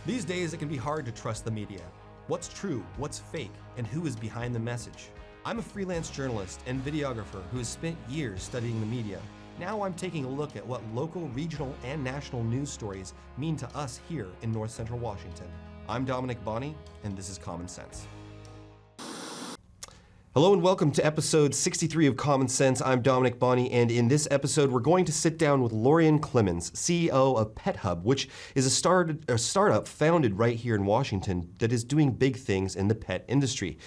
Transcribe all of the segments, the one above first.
These days, it can be hard to trust the media. What's true, what's fake, and who is behind the message? I'm a freelance journalist and videographer who has spent years studying the media. Now I'm taking a look at what local, regional, and national news stories mean to us here in North Central Washington. I'm Dominick Bonny, and this is Common Sense. Hello and welcome to episode 63 of Common Sense. I'm Dominick Bonny, and in this episode we're going to sit down with Lorien Clemens, CEO of PetHub, which is a startup founded right here in Washington that is doing big things in the pet industry.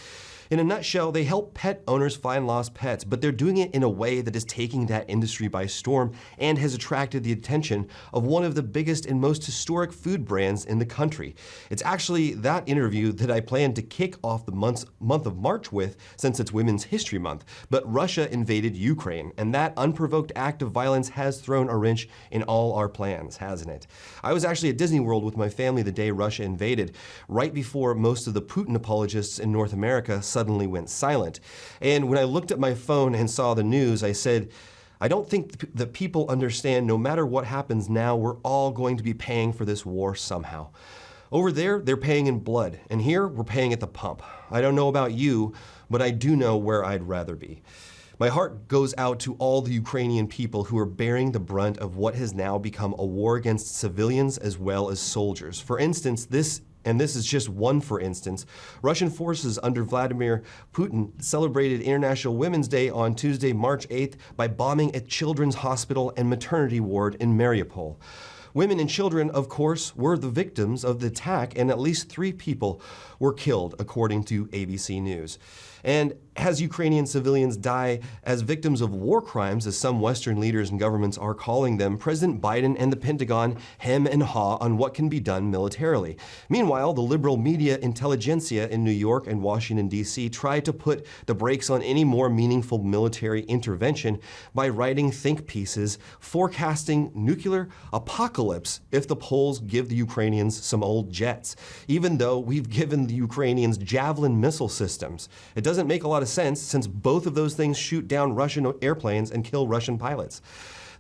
In a nutshell, they help pet owners find lost pets, but they're doing it in a way that is taking that industry by storm and has attracted the attention of one of the biggest and most historic food brands in the country. It's actually that interview that I plan to kick off the month of March with, since it's Women's History Month. But Russia invaded Ukraine, and that unprovoked act of violence has thrown a wrench in all our plans, hasn't it? I was actually at Disney World with my family the day Russia invaded, right before most of the Putin apologists in North America suddenly went silent. And when I looked at my phone and saw the news, I said, I don't think that people understand no matter what happens now, we're all going to be paying for this war somehow. Over there, they're paying in blood, and here, we're paying at the pump. I don't know about you, but I do know where I'd rather be. My heart goes out to all the Ukrainian people who are bearing the brunt of what has now become a war against civilians as well as soldiers. For instance, this is just one for instance, Russian forces under Vladimir Putin celebrated International Women's Day on Tuesday, March 8th by bombing a children's hospital and maternity ward in Mariupol. Women and children, of course, were the victims of the attack, and at least 3 people were killed, according to ABC News. And as Ukrainian civilians die as victims of war crimes, as some Western leaders and governments are calling them, President Biden and the Pentagon hem and haw on what can be done militarily. Meanwhile, the liberal media intelligentsia in New York and Washington, D.C. try to put the brakes on any more meaningful military intervention by writing think pieces forecasting nuclear apocalypse if the Poles give the Ukrainians some old jets, even though we've given the Ukrainians Javelin missile systems. It doesn't make a lot of sense since both of those things shoot down Russian airplanes and kill Russian pilots.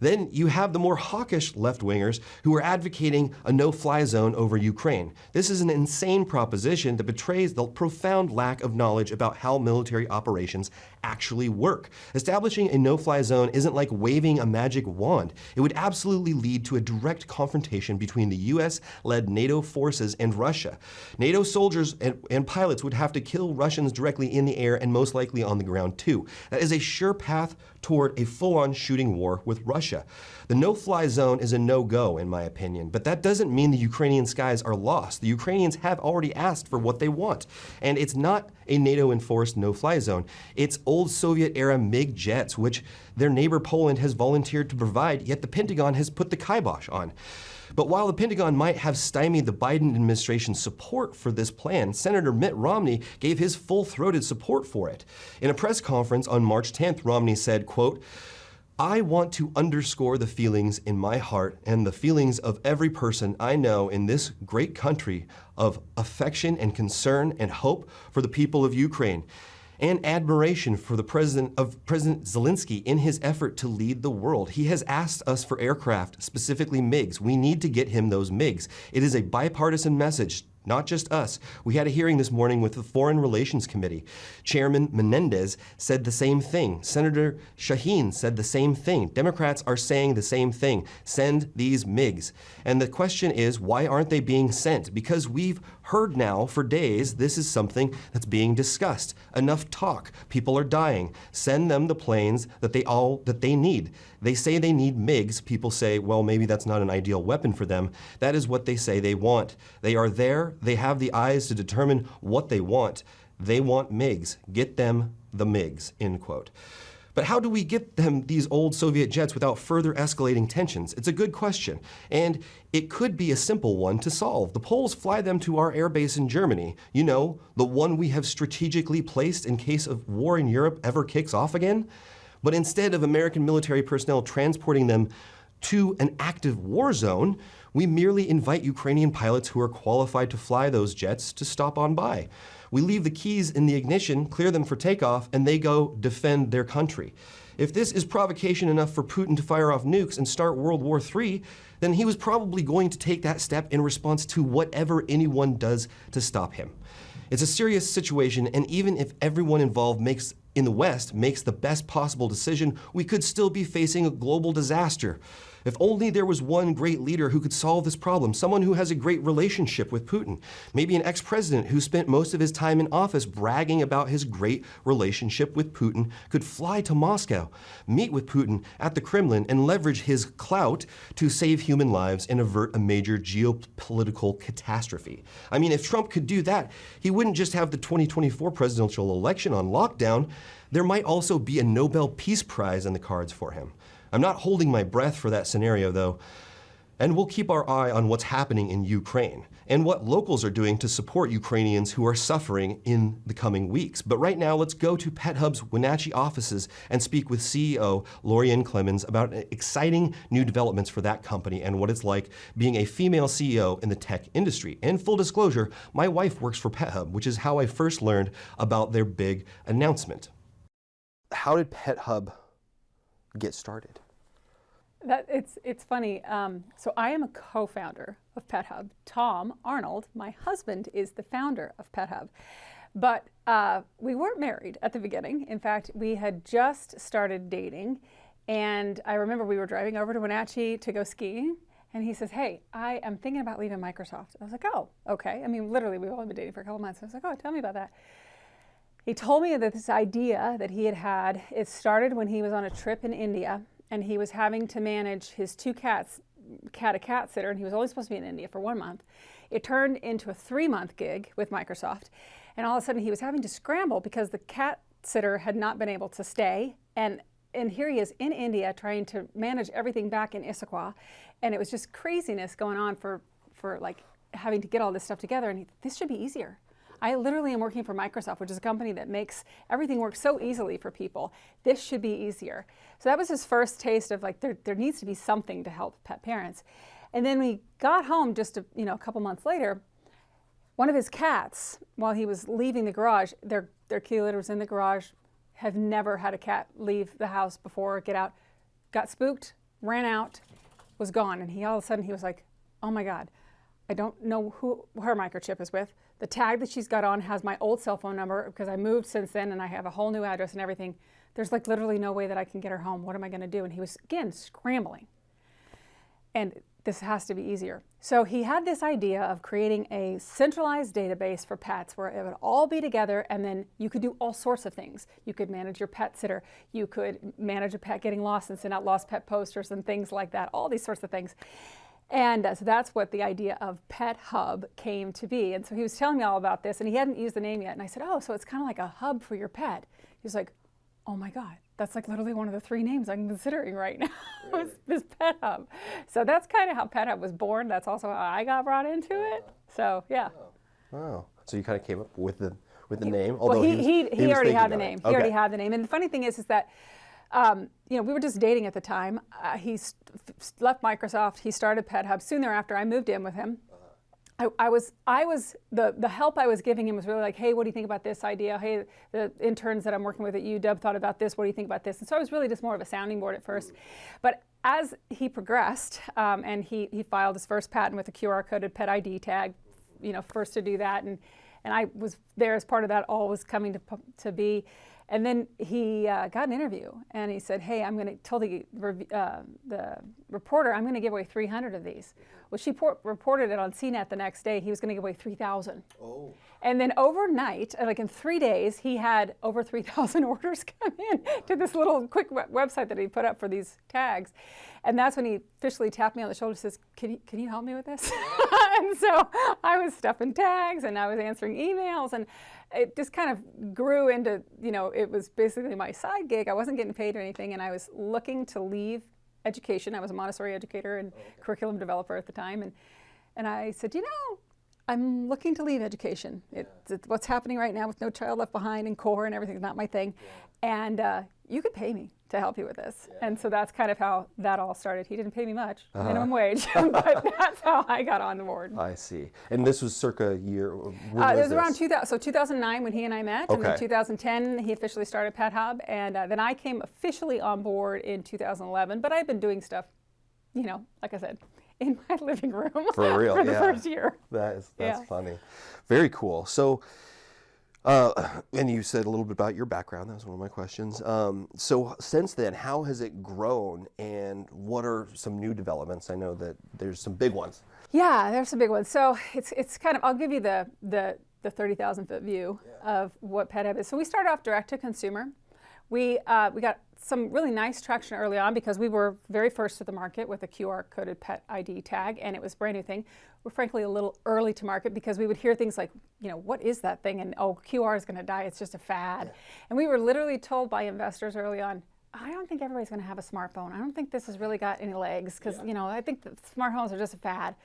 Then you have the more hawkish left-wingers who are advocating a no-fly zone over Ukraine. This is an insane proposition that betrays the profound lack of knowledge about how military operations actually work. Establishing a no-fly zone isn't like waving a magic wand. It would absolutely lead to a direct confrontation between the US-led NATO forces and Russia. NATO soldiers and pilots would have to kill Russians directly in the air and most likely on the ground too. That is a sure path toward a full-on shooting war with Russia. The no-fly zone is a no-go, in my opinion, but that doesn't mean the Ukrainian skies are lost. The Ukrainians have already asked for what they want, and it's not a NATO-enforced no-fly zone. It's old Soviet-era MiG jets, which their neighbor Poland has volunteered to provide, yet the Pentagon has put the kibosh on. But while the Pentagon might have stymied the Biden administration's support for this plan, Senator Mitt Romney gave his full-throated support for it. In a press conference on March 10th, Romney said, quote, I want to underscore the feelings in my heart and the feelings of every person I know in this great country of affection and concern and hope for the people of Ukraine, and admiration for the President Zelensky in his effort to lead the world. He has asked us for aircraft, specifically MiGs. We need to get him those MiGs. It is a bipartisan message. Not just us. We had a hearing this morning with the Foreign Relations Committee. Chairman Menendez said the same thing. Senator Shaheen said the same thing. Democrats are saying the same thing. Send these MiGs. And the question is, why aren't they being sent? Because we've heard now for days this is something that's being discussed. Enough talk. People are dying. Send them the planes that they need. They say they need MiGs. People say, well, maybe that's not an ideal weapon for them. That is what they say they want. They are there. They have the eyes to determine what they want. They want MiGs. Get them the MiGs, end quote. But how do we get them these old Soviet jets without further escalating tensions? It's a good question, and it could be a simple one to solve. The Poles fly them to our air base in Germany. You know, the one we have strategically placed in case of war in Europe ever kicks off again. But instead of American military personnel transporting them to an active war zone, we merely invite Ukrainian pilots who are qualified to fly those jets to stop on by. We leave the keys in the ignition, clear them for takeoff, and they go defend their country. If this is provocation enough for Putin to fire off nukes and start World War III, then he was probably going to take that step in response to whatever anyone does to stop him. It's a serious situation, and even if everyone involved in the West makes the best possible decision, we could still be facing a global disaster. If only there was one great leader who could solve this problem, someone who has a great relationship with Putin, maybe an ex-president who spent most of his time in office bragging about his great relationship with Putin, could fly to Moscow, meet with Putin at the Kremlin, and leverage his clout to save human lives and avert a major geopolitical catastrophe. I mean, if Trump could do that, he wouldn't just have the 2024 presidential election on lockdown. There might also be a Nobel Peace Prize in the cards for him. I'm not holding my breath for that scenario, though, and we'll keep our eye on what's happening in Ukraine and what locals are doing to support Ukrainians who are suffering in the coming weeks. But right now, let's go to PetHub's Wenatchee offices and speak with CEO Lorien Clemens about exciting new developments for that company and what it's like being a female CEO in the tech industry. And full disclosure, my wife works for PetHub, which is how I first learned about their big announcement. How did PetHub get started? It's funny. So I am a co-founder of PetHub. Tom Arnold, my husband, is the founder of PetHub. But we weren't married at the beginning. In fact, we had just started dating. And I remember we were driving over to Wenatchee to go skiing. And he says, hey, I am thinking about leaving Microsoft. I was like, oh, okay. I mean, literally, we've only been dating for a couple months. I was like, oh, tell me about that. He told me that this idea that he had, it started when he was on a trip in India, and he was having to manage his two cats, a cat sitter, and he was only supposed to be in India for 1 month. It turned into a 3-month gig with Microsoft, and all of a sudden he was having to scramble because the cat sitter had not been able to stay, and here he is in India trying to manage everything back in Issaquah, and it was just craziness going on for like having to get all this stuff together, and this should be easier. I literally am working for Microsoft, which is a company that makes everything work so easily for people. This should be easier. So that was his first taste of like, there needs to be something to help pet parents. And then we got home just a couple months later. One of his cats, while he was leaving the garage, their kitty litter was in the garage, have never had a cat leave the house before, get out, got spooked, ran out, was gone. And all of a sudden he was like, oh my God, I don't know who her microchip is with. The tag that she's got on has my old cell phone number because I moved since then and I have a whole new address and everything. There's like literally no way that I can get her home. What am I going to do? And he was, again, scrambling. And this has to be easier. So he had this idea of creating a centralized database for pets where it would all be together, and then you could do all sorts of things. You could manage your pet sitter. You could manage a pet getting lost and send out lost pet posters and things like that, all these sorts of things. And so that's what the idea of PetHub came to be. And so he was telling me all about this, and he hadn't used the name yet. And I said, oh, so it's kind of like a hub for your pet. He's like, oh my God, that's like literally one of the 3 names I'm considering right now, really? This PetHub. So that's kind of how PetHub was born. That's also how I got brought into it. So yeah. Wow. So you kind of came up with the name? Although he already had the name. He already had the name. And the funny thing is that we were just dating at the time. He left Microsoft. He started PetHub. Soon thereafter, I moved in with him. The help I was giving him was really like, hey, what do you think about this idea? Hey, the interns that I'm working with at UW thought about this. What do you think about this? And so I was really just more of a sounding board at first. But as he progressed, and he filed his first patent with a QR-coded pet ID tag, first to do that, and I was there as part of that all was coming to be. And then he got an interview, and he said, hey, I'm going to tell the reporter, I'm going to give away 300 of these. Well, she reported it on CNET the next day. He was going to give away 3,000. Oh. And then overnight, like in 3 days, he had over 3,000 orders come in to this little quick website that he put up for these tags. And that's when he officially tapped me on the shoulder and says, can you help me with this? And so I was stuffing tags, and I was answering emails, and it just kind of grew into, it was basically my side gig. I wasn't getting paid or anything, and I was looking to leave education. I was a Montessori educator and curriculum developer at the time, and I said, I'm looking to leave education. It's what's happening right now with No Child Left Behind and CORE and everything is not my thing. Yeah. And you could pay me to help you with this. And so that's kind of how that all started. He didn't pay me much, minimum wage, but that's how I got on board. I see. And this was circa year, when It was was this? around 2009 when he and I met, and then 2010 he officially started PetHub, and then I came officially on board in 2011, but I've been doing stuff, you know, like I said, in my living room For real, for the first year. That's Yeah. funny. Very cool. So, and you said a little bit about your background. That was one of my questions. So since then, how has it grown, and what are some new developments? I know that there's some big ones. Yeah, there's some big ones. So it's kind of, I'll give you the 30,000 foot view of what PetHub is. So we started off direct to consumer. We got some really nice traction early on because we were very first to the market with a QR coded pet ID tag, and it was a brand new thing. We're frankly a little early to market because we would hear things like, you know, what is that thing? And oh, QR is going to die. It's just a fad. Yeah. And we were literally told by investors early on, I don't think everybody's going to have a smartphone. I don't think this has really got any legs because, you know, I think the smartphones are just a fad.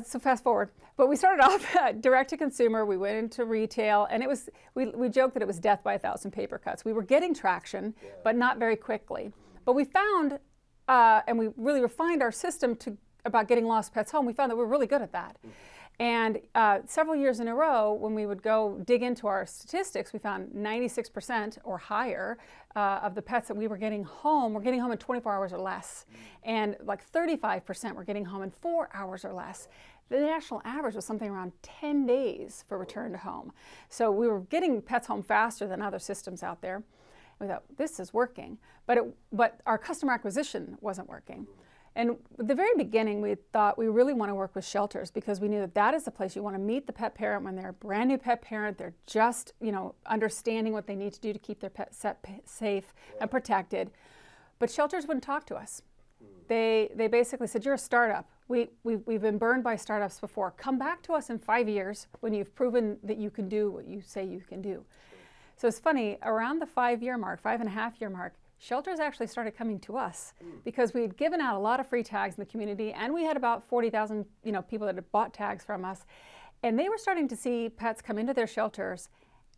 So fast forward, but we started off direct to consumer. We went into retail, and it was we joked that it was death by 1,000 paper cuts. We were getting traction, but not very quickly. But we found, and we really refined our system about getting lost pets home. We found that we were really good at that. And several years in a row, when we would go dig into our statistics, we found 96% or higher of the pets that we were getting home in 24 hours or less. And like 35% were getting home in 4 hours or less. The national average was something around 10 days for return to home. So we were getting pets home faster than other systems out there. We thought, this is working. But our customer acquisition wasn't working. And at the very beginning, we thought we really want to work with shelters because we knew that that is the place you want to meet the pet parent when they're a brand new pet parent. They're just, you know, understanding what they need to do to keep their pet safe and protected. But shelters wouldn't talk to us. They basically said, you're a startup. We've been burned by startups before. Come back to us in 5 years when you've proven that you can do what you say you can do. So it's funny, around the 5-year mark, 5.5-year mark, shelters actually started coming to us because we had given out a lot of free tags in the community, and we had about 40,000 people that had bought tags from us, and they were starting to see pets come into their shelters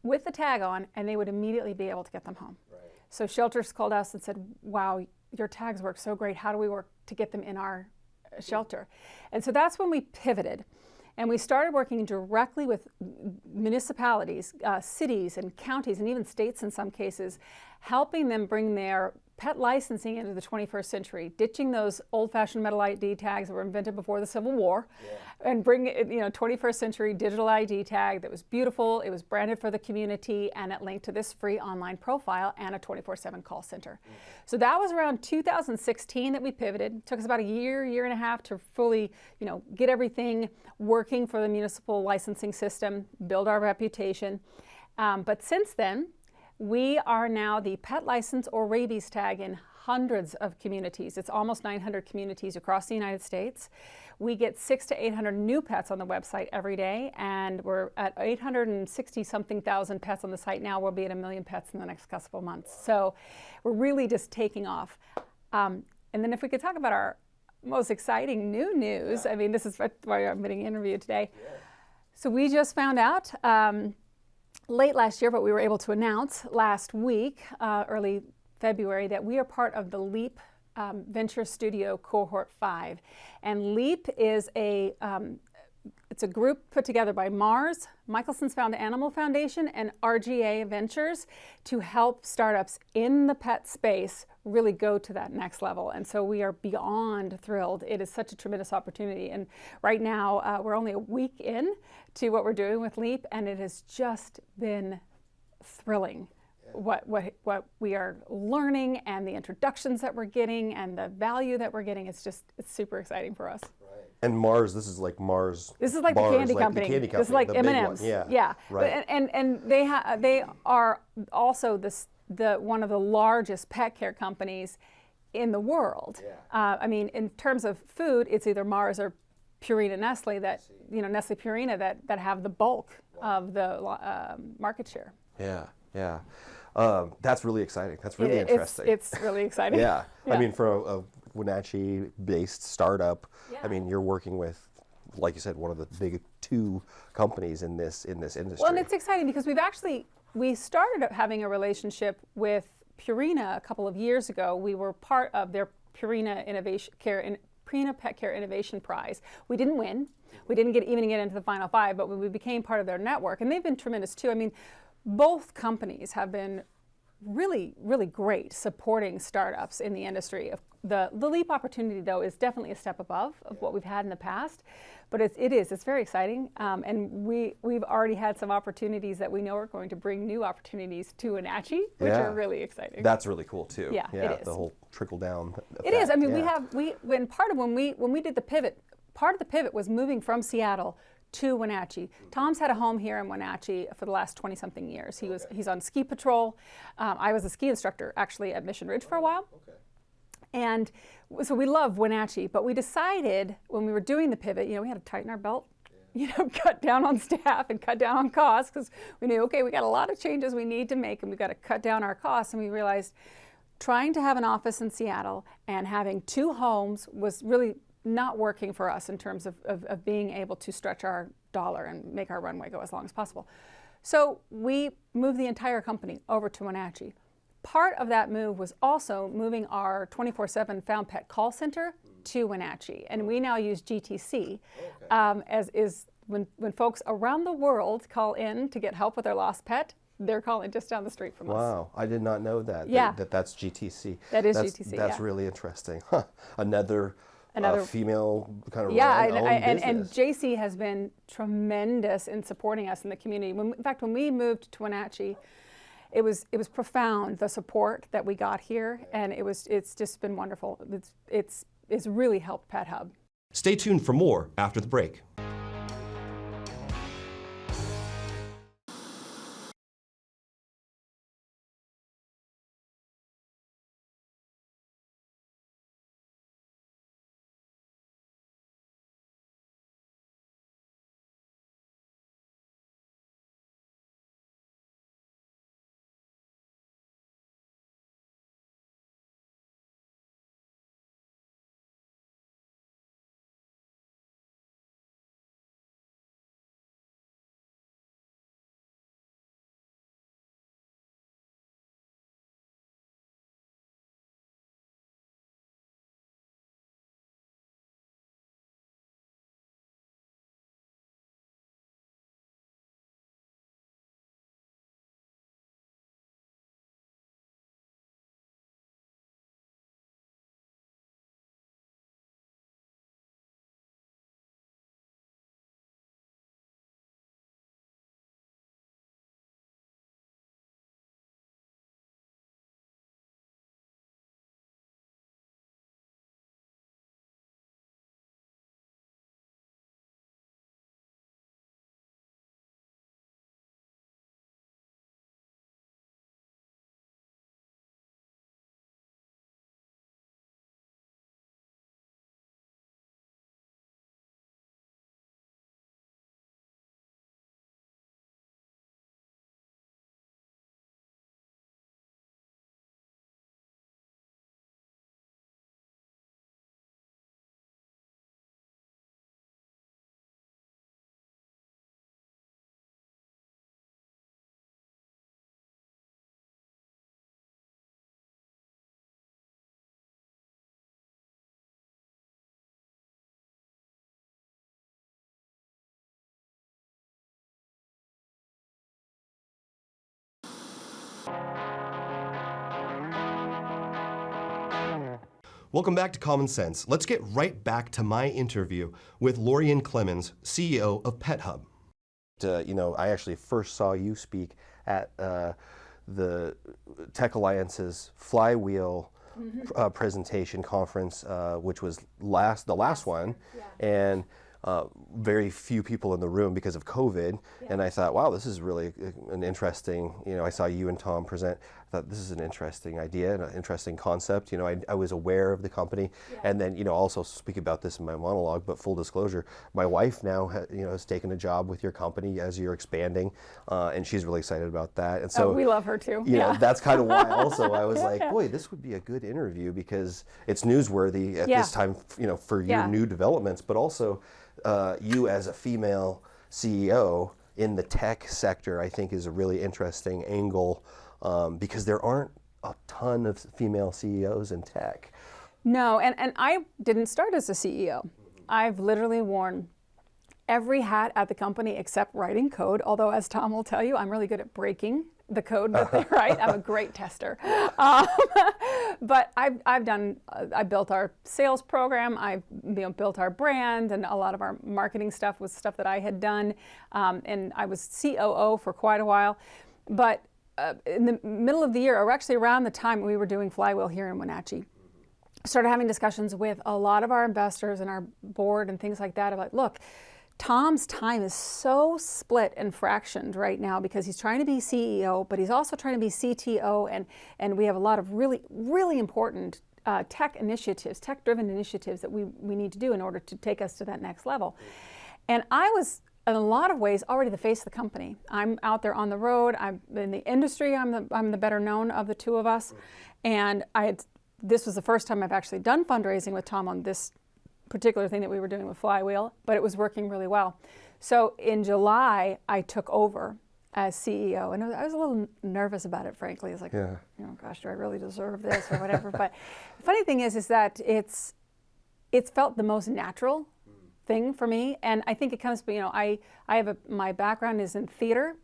with the tag on, and they would immediately be able to get them home. Right. So shelters called us and said, wow, your tags work so great. How do we work to get them in our shelter? And so that's when we pivoted. And we started working directly with municipalities, cities and counties, and even states in some cases, helping them bring their pet licensing into the 21st century, ditching those old-fashioned metal ID tags that were invented before the Civil War, and bring 21st century digital ID tag that was beautiful, it was branded for the community, and it linked to this free online profile and a 24/7 call center. So that was around 2016 that we pivoted. It took us about a year and a half to fully, get everything working for the municipal licensing system, build our reputation. But since then, we are now the pet license or rabies tag in hundreds of communities. It's almost 900 communities across the United States. We get 600 to 800 new pets on the website every day, and we're at 860-something thousand pets on the site now. We'll be at 1 million pets in the next couple of months. So we're really just taking off. And then if we could talk about our most exciting new news, I mean, this is why I'm getting interviewed today. So we just found out late last year, but we were able to announce last week, early February, that we are part of the LEAP Venture Studio Cohort 5. And LEAP is it's a group put together by Mars, Michelson's Animal Foundation, and RGA Ventures to help startups in the pet space really go to that next level. And so we are beyond thrilled. It is such a tremendous opportunity. And right now, we're only a week in to what we're doing with LEAP, and it has just been thrilling. What we are learning and the introductions that we're getting and the value that we're getting, it's super exciting for us. And Mars, this is like Mars. This is like bars, the candy like company. The candy company. This is like the M&Ms. Yeah. Right. And they are also one of the largest pet care companies in the world. Yeah. I mean, in terms of food, it's either Mars or Purina Nestle Nestle Purina that have the bulk of the market share. Yeah. That's really exciting. That's really interesting. It's really exciting. Yeah. I mean, for a Wenatchee-based startup, I mean, you're working with, like you said, one of the big 2 companies in this industry. Well, and it's exciting because we started having a relationship with Purina a couple of years ago. We were part of their Purina Purina Pet Care Innovation Prize. We didn't win. We didn't even get into the final 5, but we became part of their network, and they've been tremendous too. I mean, both companies have been really, really great supporting startups in the industry. The LEAP opportunity, though, is definitely a step above of what we've had in the past, but it's very exciting, and we've already had some opportunities that we know are going to bring new opportunities to Wenatchee, which are really exciting. That's really cool too. Yeah, it is. The whole trickle down effect. It is. I mean, when we did the pivot, part of the pivot was moving from Seattle to Wenatchee. Tom's had a home here in Wenatchee for the last 20-something years. He's on ski patrol. I was a ski instructor actually at Mission Ridge for a while. Okay. And so we love Wenatchee, but we decided when we were doing the pivot, we had to tighten our belt, cut down on staff and cut down on costs, because we knew, okay, we got a lot of changes we need to make and we got to cut down our costs. And we realized trying to have an office in Seattle and having 2 homes was really not working for us in terms of being able to stretch our dollar and make our runway go as long as possible. So we moved the entire company over to Wenatchee. Part of that move was also moving our 24/7 found pet call center to Wenatchee, and we now use GTC as is when folks around the world call in to get help with their lost pet. They're calling just down the street from us. Wow, I did not know that. Yeah. That's GTC. That's GTC. That's really interesting. Huh. Another female kind of and JC has been tremendous in supporting us in the community. In fact, when we moved to Wenatchee, it was profound, the support that we got here, and it's just been wonderful. It's really helped PetHub. Stay tuned for more after the break. Welcome back to Common Sense. Let's get right back to my interview with Lorien Clemens, CEO of PetHub. I actually first saw you speak at the Tech Alliance's Flywheel presentation conference, which was the last one, and very few people in the room because of COVID. And I thought, wow, this is really an interesting, I saw you and Tom present. I thought this is an interesting idea and an interesting concept. I was aware of the company, and then, also speak about this in my monologue, but full disclosure, my wife now has taken a job with your company as you're expanding, and she's really excited about that. And so we love her too. That's kind of why also I was like, boy, this would be a good interview because it's newsworthy at this time, for your new developments, but also you as a female CEO in the tech sector, I think is a really interesting angle, because there aren't a ton of female CEOs in tech. No, and I didn't start as a CEO. I've literally worn every hat at the company except writing code, although as Tom will tell you, I'm really good at breaking the code that they write. I'm a great tester. But I built our sales program, I built our brand, and a lot of our marketing stuff was stuff that I had done. And I was COO for quite a while. But in the middle of the year, or actually around the time we were doing Flywheel here in Wenatchee, started having discussions with a lot of our investors and our board and things like that about, look, Tom's time is so split and fractioned right now because he's trying to be CEO, but he's also trying to be CTO, and we have a lot of really, really important tech initiatives, tech-driven initiatives that we need to do in order to take us to that next level. And I was, in a lot of ways, already the face of the company. I'm out there on the road. I'm in the industry. I'm the better known of the two of us, and this was the first time I've actually done fundraising with Tom on this particular thing that we were doing with Flywheel, but it was working really well. So in July, I took over as CEO, and I was a little nervous about it, frankly. It's like, gosh, do I really deserve this or whatever? But the funny thing is that it's felt the most natural thing for me, and I think it comes, I have my background is in theater,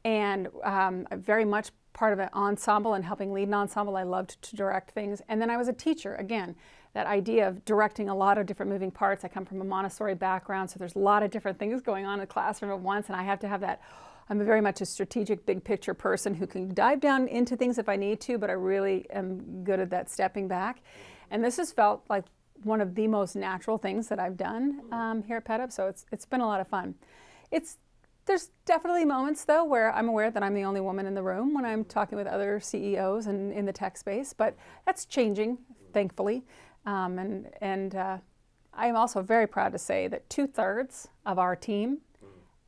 and I'm very much part of an ensemble and helping lead an ensemble. I loved to direct things. And then I was a teacher. Again, that idea of directing a lot of different moving parts. I come from a Montessori background, so there's a lot of different things going on in the classroom at once, and I have to have that. I'm very much a strategic, big picture person who can dive down into things if I need to, but I really am good at that stepping back. And this has felt like one of the most natural things that I've done here at PetHub, so it's been a lot of fun. There's definitely moments, though, where I'm aware that I'm the only woman in the room when I'm talking with other CEOs in the tech space, but that's changing, thankfully. And I'm also very proud to say that 2/3 of our team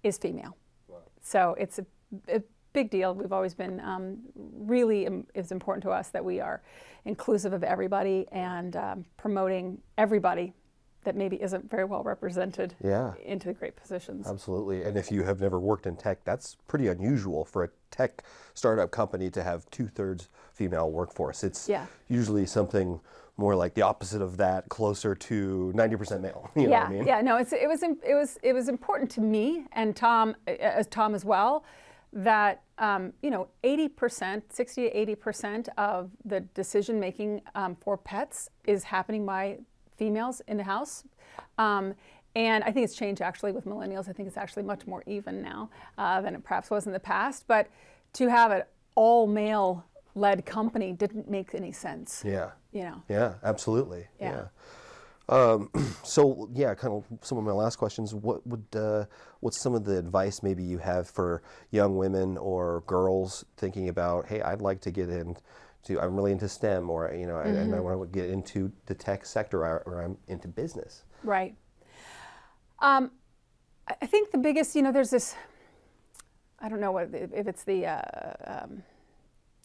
is female. Wow. So it's a big deal. We've always been it's important to us that we are inclusive of everybody and promoting everybody that maybe isn't very well represented into great positions. Absolutely. And if you have never worked in tech, that's pretty unusual for a tech startup company to have 2/3 female workforce. It's usually something more like the opposite of that, closer to 90% male. You know what I mean? Yeah, no, it was important to me and Tom as well, that 80%, 60 to 80% of the decision making for pets is happening by females in the house. And I think it's changed actually with millennials. I think it's actually much more even now than it perhaps was in the past. But to have an all-male-led company didn't make any sense. Yeah. Yeah, absolutely. Yeah. So kind of some of my last questions. What's some of the advice maybe you have for young women or girls thinking about, hey, I'd like to get in. I'm really into STEM, or and I want to get into the tech sector, or I'm into business. Right. I think the biggest, there's this. I don't know if it's the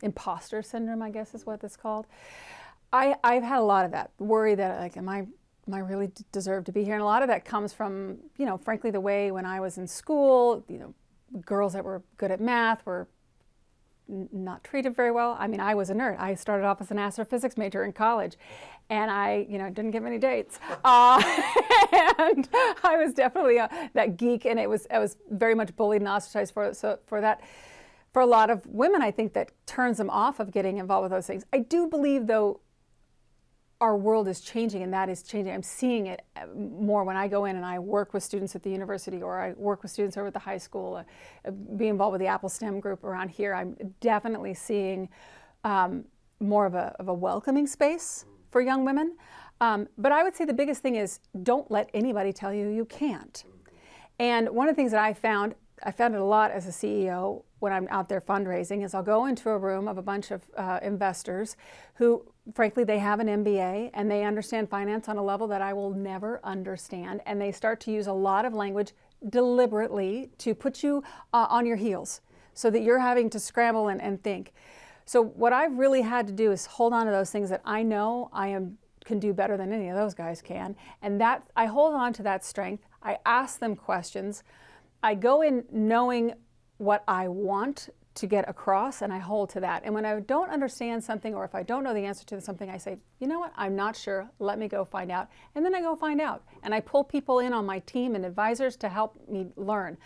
imposter syndrome, I guess is what it's called. I've had a lot of that worry that like, am I really deserve to be here? And a lot of that comes from frankly the way when I was in school, girls that were good at math were not treated very well. I mean, I was a nerd. I started off as an astrophysics major in college, and I, didn't get many dates. And I was definitely that geek, and I was very much bullied and ostracized for that. For a lot of women, I think that turns them off of getting involved with those things. I do believe, though, our world is changing, and that is changing. I'm seeing it more when I go in and I work with students at the university, or I work with students over at the high school, be involved with the Apple STEM group around here. I'm definitely seeing more of a welcoming space for young women. But I would say the biggest thing is don't let anybody tell you you can't. And one of the things that I found it a lot as a CEO when I'm out there fundraising, is I'll go into a room of a bunch of investors who, frankly, they have an MBA and they understand finance on a level that I will never understand. And they start to use a lot of language deliberately to put you on your heels so that you're having to scramble and think. So what I've really had to do is hold on to those things that I know can do better than any of those guys can. And that I hold on to that strength. I ask them questions. I go in knowing what I want to get across, and I hold to that. And when I don't understand something, or if I don't know the answer to something, I say, you know what, I'm not sure, let me go find out. And then I go find out. And I pull people in on my team and advisors to help me learn.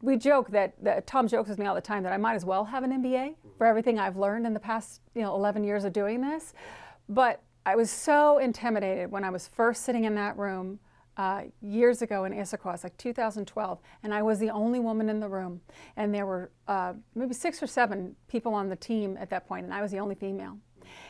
We joke that Tom jokes with me all the time that I might as well have an MBA for everything I've learned in the past 11 years of doing this. But I was so intimidated when I was first sitting in that room years ago in Issaquah, like 2012, and I was the only woman in the room. And there were maybe 6 or 7 people on the team at that point, and I was the only female.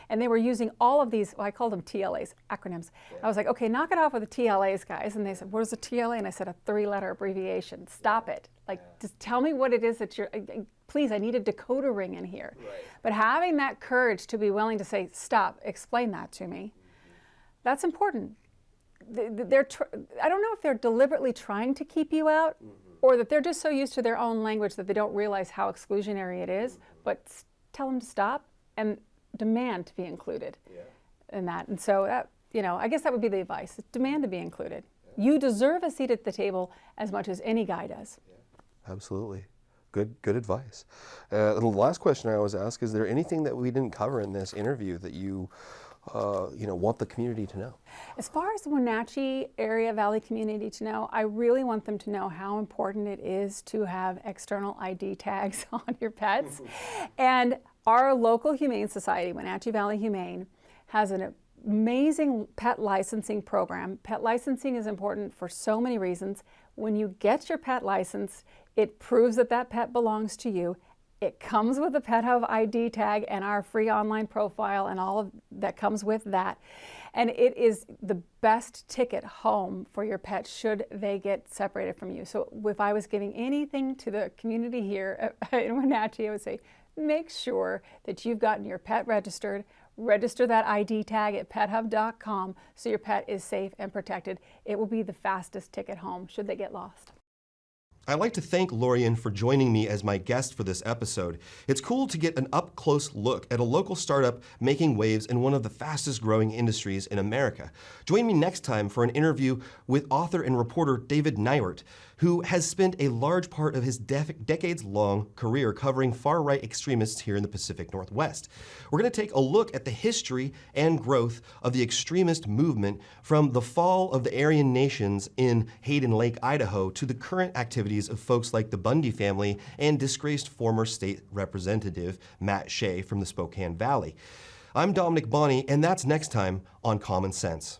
And they were using all of these, well, I called them TLAs, acronyms. Yeah. I was like, okay, knock it off with the TLAs, guys. And they said, what is a TLA? And I said, a 3-letter abbreviation. Stop it. Like, just tell me what it is that you're, please, I need a decoder ring in here. Right. But having that courage to be willing to say, stop, explain that to me, that's important. I don't know if they're deliberately trying to keep you out, or that they're just so used to their own language that they don't realize how exclusionary it is, but tell them to stop and demand to be included in that. And so that, I guess that would be the advice: demand to be included. You deserve a seat at the table as much as any guy does. Absolutely. Good advice. The last question I always ask: is there anything that we didn't cover in this interview that you want the community to know? As far as the Wenatchee area valley community to know, I really want them to know how important it is to have external ID tags on your pets. And our local Humane Society, Wenatchee Valley Humane, has an amazing pet licensing program. Pet licensing is important for so many reasons. When you get your pet license, it proves that that pet belongs to you. It comes with a PetHub ID tag and our free online profile and all of that comes with that. And it is the best ticket home for your pet should they get separated from you. So if I was giving anything to the community here in Wenatchee, I would say, make sure that you've gotten your pet registered. Register that ID tag at PetHub.com so your pet is safe and protected. It will be the fastest ticket home should they get lost. I'd like to thank Lorien for joining me as my guest for this episode. It's cool to get an up-close look at a local startup making waves in one of the fastest growing industries in America. Join me next time for an interview with author and reporter David Neiwert, who has spent a large part of his decades-long career covering far-right extremists here in the Pacific Northwest. We're going to take a look at the history and growth of the extremist movement from the fall of the Aryan nations in Hayden Lake, Idaho, to the current activities of folks like the Bundy family and disgraced former state representative Matt Shea from the Spokane Valley. I'm Dominick Bonny, and that's next time on Common Sense.